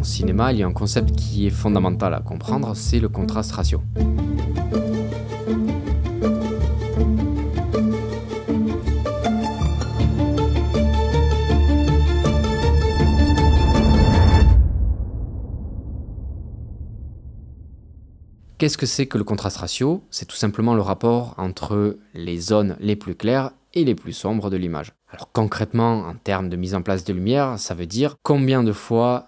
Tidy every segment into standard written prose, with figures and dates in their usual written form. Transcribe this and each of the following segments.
cinéma, il y a un concept qui est fondamental à comprendre, c'est le contraste ratio. Qu'est-ce que c'est que le contraste ratio? C'est tout simplement le rapport entre les zones les plus claires et les plus sombres de l'image. Alors concrètement, en termes de mise en place de lumière, ça veut dire combien de fois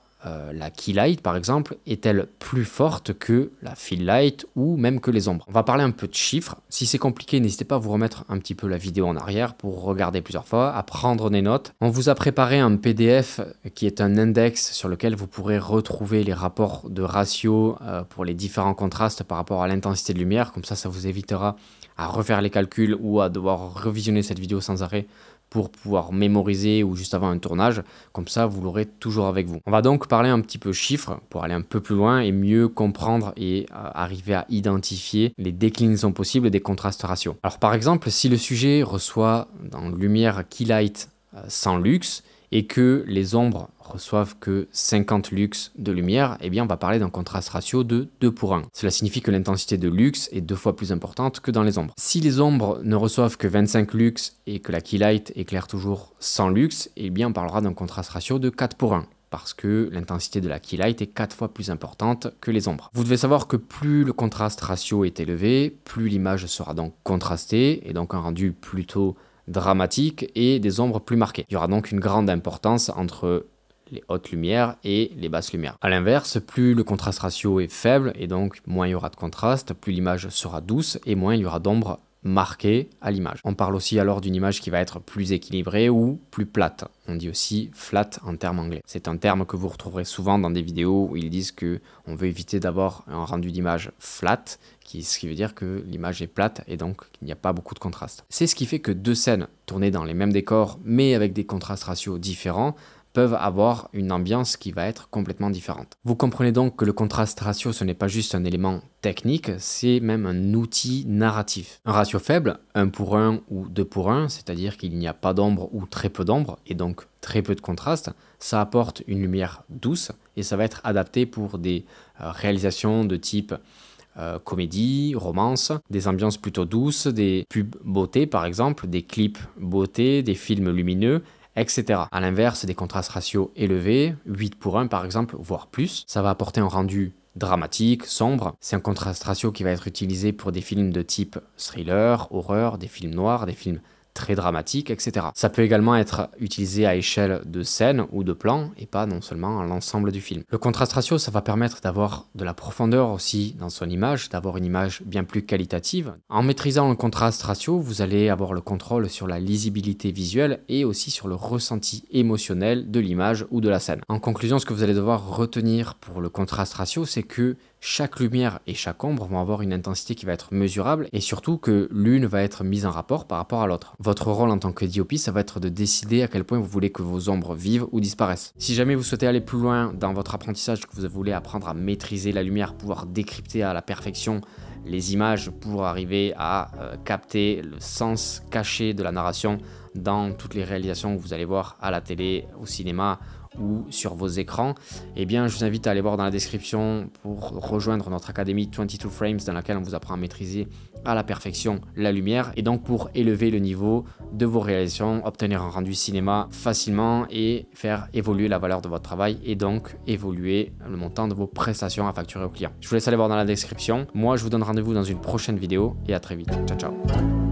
la key light, par exemple, est-elle plus forte que la fill light ou même que les ombres. On va parler un peu de chiffres. Si c'est compliqué, n'hésitez pas à vous remettre un petit peu la vidéo en arrière pour regarder plusieurs fois, à prendre des notes. On vous a préparé un PDF qui est un index sur lequel vous pourrez retrouver les rapports de ratio pour les différents contrastes par rapport à l'intensité de lumière. Comme ça, ça vous évitera à refaire les calculs ou à devoir revisionner cette vidéo sans arrêt pour pouvoir mémoriser ou juste avant un tournage, comme ça vous l'aurez toujours avec vous. On va donc parler un petit peu chiffres pour aller un peu plus loin et mieux comprendre et arriver à identifier les déclinaisons possibles des contrastes ratios. Alors par exemple, si le sujet reçoit dans lumière key light 100 lux et que les ombres reçoivent que 50 lux de lumière, eh bien on va parler d'un contraste ratio de 2 pour 1. Cela signifie que l'intensité de lux est 2 fois plus importante que dans les ombres. Si les ombres ne reçoivent que 25 lux et que la key light éclaire toujours 100 lux, eh bien on parlera d'un contraste ratio de 4 pour 1. Parce que l'intensité de la key light est 4 fois plus importante que les ombres. Vous devez savoir que plus le contraste ratio est élevé, plus l'image sera donc contrastée et donc un rendu plutôt dramatique et des ombres plus marquées. Il y aura donc une grande importance entre les hautes lumières et les basses lumières. A l'inverse, plus le contraste ratio est faible et donc moins il y aura de contraste, plus l'image sera douce et moins il y aura d'ombres marquées à l'image. On parle aussi alors d'une image qui va être plus équilibrée ou plus plate. On dit aussi flat en termes anglais. C'est un terme que vous retrouverez souvent dans des vidéos où ils disent que on veut éviter d'avoir un rendu d'image flat, ce qui veut dire que l'image est plate et donc il n'y a pas beaucoup de contraste. C'est ce qui fait que deux scènes tournées dans les mêmes décors mais avec des contrastes ratios différents peuvent avoir une ambiance qui va être complètement différente. Vous comprenez donc que le contraste ratio, ce n'est pas juste un élément technique, c'est même un outil narratif. Un ratio faible, 1 pour 1 ou 2 pour 1, c'est-à-dire qu'il n'y a pas d'ombre ou très peu d'ombre, et donc très peu de contraste, ça apporte une lumière douce, et ça va être adapté pour des réalisations de type comédie, romance, des ambiances plutôt douces, des pubs beauté par exemple, des clips beauté, des films lumineux, etc. A l'inverse, des contrastes ratios élevés, 8 pour 1 par exemple, voire plus, ça va apporter un rendu dramatique, sombre. C'est un contraste ratio qui va être utilisé pour des films de type thriller, horreur, des films noirs, des films très dramatiques, etc. Ça peut également être utilisé à échelle de scène ou de plan et pas non seulement à l'ensemble du film. Le contraste ratio, ça va permettre d'avoir de la profondeur aussi dans son image, d'avoir une image bien plus qualitative. En maîtrisant le contraste ratio, vous allez avoir le contrôle sur la lisibilité visuelle et aussi sur le ressenti émotionnel de l'image ou de la scène. En conclusion, ce que vous allez devoir retenir pour le contraste ratio, c'est que chaque lumière et chaque ombre vont avoir une intensité qui va être mesurable et surtout que l'une va être mise en rapport par rapport à l'autre. Votre rôle en tant que DOP, ça va être de décider à quel point vous voulez que vos ombres vivent ou disparaissent. Si jamais vous souhaitez aller plus loin dans votre apprentissage, que vous voulez apprendre à maîtriser la lumière, pouvoir décrypter à la perfection les images pour arriver à capter le sens caché de la narration dans toutes les réalisations que vous allez voir à la télé, au cinéma ou sur vos écrans, eh bien je vous invite à aller voir dans la description pour rejoindre notre académie 22 Frames dans laquelle on vous apprend à maîtriser à la perfection la lumière et donc pour élever le niveau de vos réalisations, obtenir un rendu cinéma facilement et faire évoluer la valeur de votre travail et donc évoluer le montant de vos prestations à facturer aux clients. Je vous laisse aller voir dans la description. Moi je vous donne rendez-vous dans une prochaine vidéo et à très vite. Ciao ciao.